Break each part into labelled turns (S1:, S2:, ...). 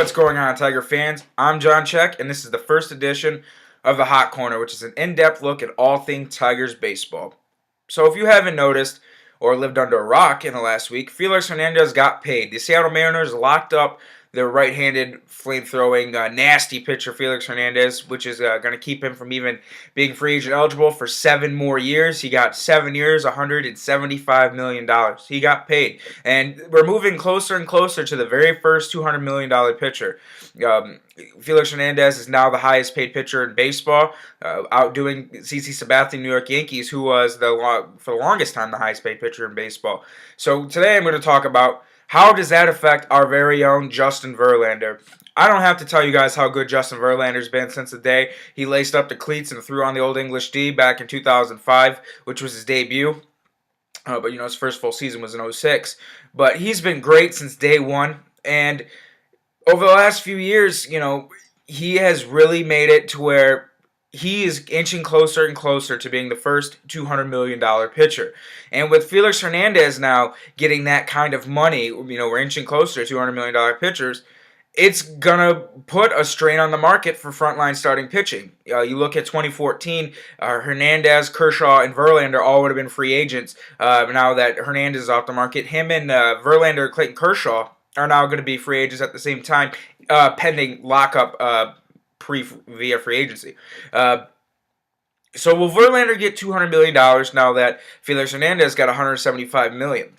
S1: What's going on, Tiger fans? I'm John Czech, and this is the first edition of the Hot Corner, which is an in-depth look at all things Tigers baseball. So if you haven't noticed or lived under a rock in the last week, Felix Hernandez got paid. The Seattle Mariners locked up their right-handed, flame-throwing, nasty pitcher Felix Hernandez, which is going to keep him from even being free agent eligible for 7 more years. He got 7 years, $175 million. He got paid. And we're moving closer and closer to the very first $200 million pitcher. Felix Hernandez is now the highest paid pitcher in baseball, outdoing CC Sabathia, New York Yankees, who was for the longest time the highest paid pitcher in baseball. So today I'm going to talk about how does that affect our very own Justin Verlander. I don't have to tell you guys how good Justin Verlander's been since the day he laced up the cleats and threw on the Old English D back in 2005, which was his debut. But his first full season was in 2006. But he's been great since day one, and over the last few years, he has really made it to where he is inching closer and closer to being the first $200 million pitcher. And with Felix Hernandez now getting that kind of money, we're inching closer to $200 million pitchers, it's going to put a strain on the market for frontline starting pitching. You look at 2014, Hernandez, Kershaw, and Verlander all would have been free agents. Now that Hernandez is off the market, him and Verlander, Clayton Kershaw, are now going to be free agents at the same time, pending lockup via free agency. So will Verlander get $200 million now that Felix Hernandez got $175 million?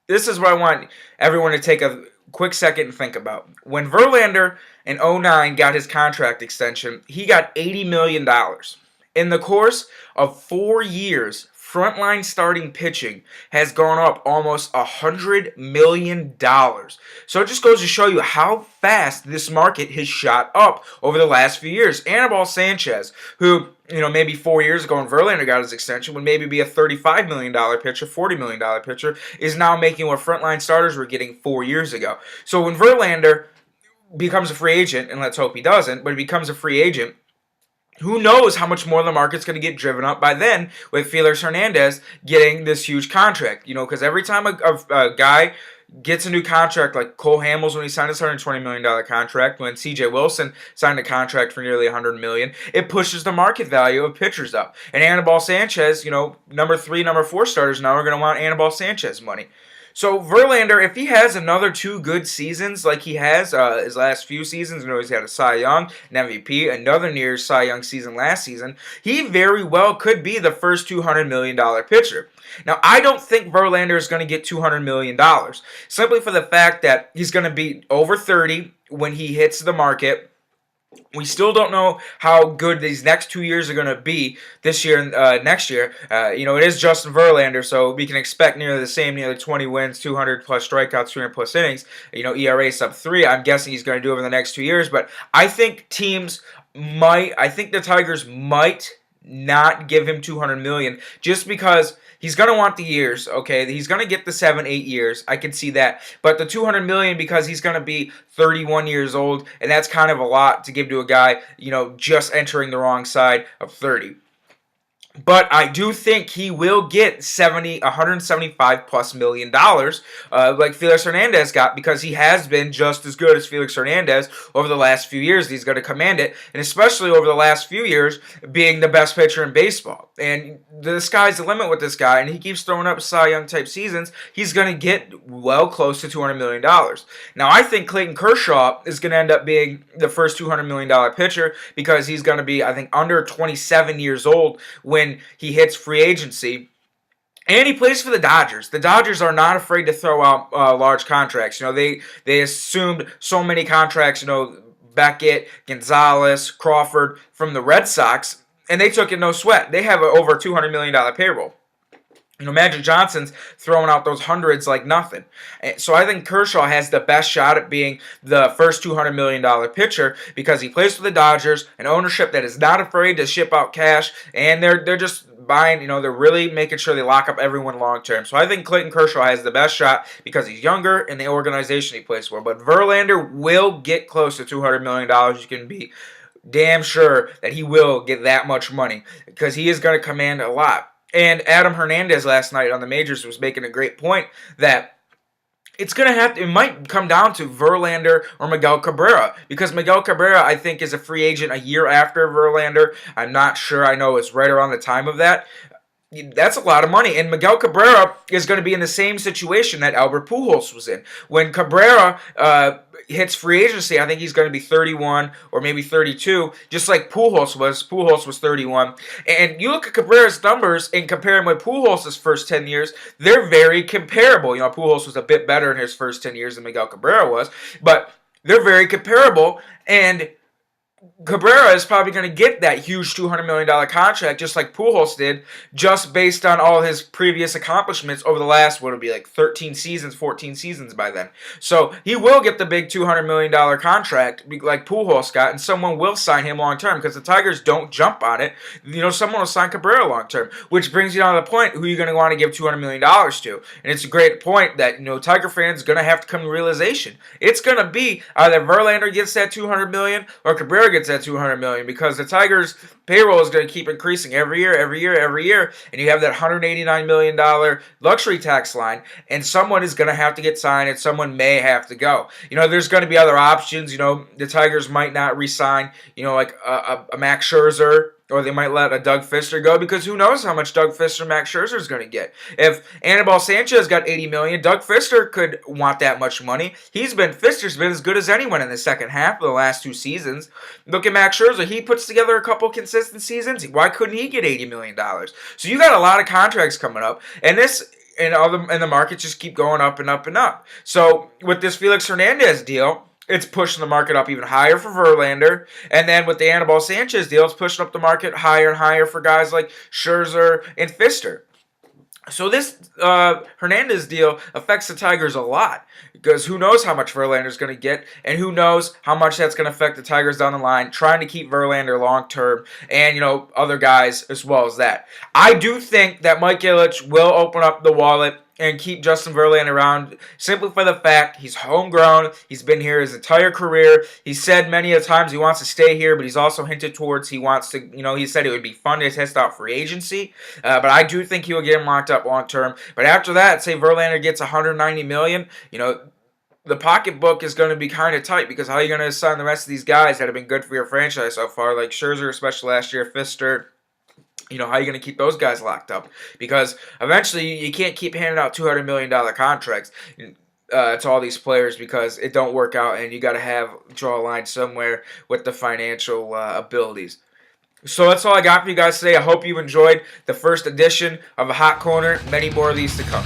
S1: This is what I want everyone to take a quick second and think about. When Verlander in 2009 got his contract extension, he got $80 million. In the course of 4 years, frontline starting pitching has gone up almost $100 million. So it just goes to show you how fast this market has shot up over the last few years. Anibal Sanchez, who, maybe 4 years ago when Verlander got his extension would maybe be a $35 million pitcher, $40 million pitcher, is now making what frontline starters were getting 4 years ago. So when Verlander becomes a free agent, and let's hope he doesn't, but he becomes a free agent, who knows how much more the market's going to get driven up by then with Felix Hernandez getting this huge contract. Because every time a guy gets a new contract, like Cole Hamels when he signed his $120 million contract, when C.J. Wilson signed a contract for nearly $100 million, it pushes the market value of pitchers up. And Anibal Sanchez, number 3, number 4 starters now are going to want Anibal Sanchez money. So Verlander, if he has another 2 good seasons like he has his last few seasons, he's had a Cy Young, an MVP, another near Cy Young season last season, he very well could be the first $200 million pitcher. Now, I don't think Verlander is going to get $200 million, simply for the fact that he's going to be over 30 when he hits the market. We still don't know how good these next 2 years are going to be this year and next year. It is Justin Verlander, so we can expect nearly the same, nearly 20 wins, 200 plus strikeouts, 200 plus innings. ERA sub 3. I'm guessing he's going to do over the next 2 years, but I think the Tigers might not give him $200 million just because he's going to want the years, okay? He's going to get the 7, 8 years. I can see that. But the $200 million because he's going to be 31 years old, and that's kind of a lot to give to a guy, just entering the wrong side of 30. But I do think he will get $175 plus million, like Felix Hernandez got, because he has been just as good as Felix Hernandez over the last few years. He's going to command it, and especially over the last few years, being the best pitcher in baseball. And the sky's the limit with this guy, and he keeps throwing up Cy Young type seasons. He's going to get well close to $200 million. Now, I think Clayton Kershaw is going to end up being the first $200 million pitcher because he's going to be, I think, under 27 years old when he hits free agency. And he plays for the Dodgers. The Dodgers are not afraid to throw out large contracts. They assumed so many contracts, Beckett, Gonzalez, Crawford from the Red Sox, and they took it no sweat. They have over $200 million payroll. Magic Johnson's throwing out those hundreds like nothing. So I think Kershaw has the best shot at being the first $200 million pitcher because he plays for the Dodgers, an ownership that is not afraid to ship out cash, and they're just buying, they're really making sure they lock up everyone long term. So I think Clayton Kershaw has the best shot because he's younger and the organization he plays for. But Verlander will get close to $200 million. You can be damn sure that he will get that much money because he is going to command a lot. And Adam Hernandez last night on the majors was making a great point that it might come down to Verlander or Miguel Cabrera, because Miguel Cabrera, I think, is a free agent a year after Verlander. I'm not sure. I know it's right around the time of that. That's a lot of money. And Miguel Cabrera is going to be in the same situation that Albert Pujols was in. When Cabrera hits free agency, I think he's going to be 31 or maybe 32, just like Pujols was. Pujols was 31. And you look at Cabrera's numbers and compare him with Pujols' first 10 years, they're very comparable. You know, Pujols was a bit better in his first 10 years than Miguel Cabrera was, but they're very comparable. And Cabrera is probably going to get that huge $200 million contract just like Pujols did, just based on all his previous accomplishments over the last, what would be like 13 seasons, 14 seasons by then. So he will get the big $200 million contract like Pujols got, and someone will sign him long term because the Tigers don't jump on it. You know, someone will sign Cabrera long term, which brings you down to the point who you're going to want to give $200 million to. And it's a great point that, you know, Tiger fans are going to have to come to realization. It's going to be either Verlander gets that $200 million or Cabrera gets that $200 million, because the Tigers' payroll is going to keep increasing every year, and you have that $189 million luxury tax line, and someone is going to have to get signed, and someone may have to go. You know, there's going to be other options. You know, the Tigers might not re-sign, you know, like a Max Scherzer, or they might let a Doug Fister go, because who knows how much Doug Fister Max Scherzer is going to get. If Anibal Sanchez got $80 million, Doug Fister could want that much money. Fister's been as good as anyone in the second half of the last 2 seasons. Look at Max Scherzer. He puts together a couple consistent seasons. Why couldn't he get $80 million? So you got a lot of contracts coming up, and the markets just keep going up and up and up. So with this Felix Hernandez deal, it's pushing the market up even higher for Verlander. And then with the Anibal Sanchez deal, it's pushing up the market higher and higher for guys like Scherzer and Fister. So this Hernandez deal affects the Tigers a lot, because who knows how much Verlander's going to get, and who knows how much that's going to affect the Tigers down the line, trying to keep Verlander long term, and, you know, other guys as well as that. I do think that Mike Ilitch will open up the wallet and keep Justin Verlander around, simply for the fact he's homegrown. He's been here his entire career. He said many a times he wants to stay here, but he's also hinted towards he wants to, you know, he said it would be fun to test out free agency. But I do think he will get him locked up long term. But after that, say Verlander gets $190 million, you know, the pocketbook is going to be kind of tight, because how are you going to sign the rest of these guys that have been good for your franchise so far, like Scherzer, especially last year, Fister? You know, how are you going to keep those guys locked up? Because eventually you can't keep handing out $200 million contracts to all these players, because it don't work out, and you got to draw a line somewhere with the financial abilities. So that's all I got for you guys today. I hope you enjoyed the first edition of a Hot Corner. Many more of these to come.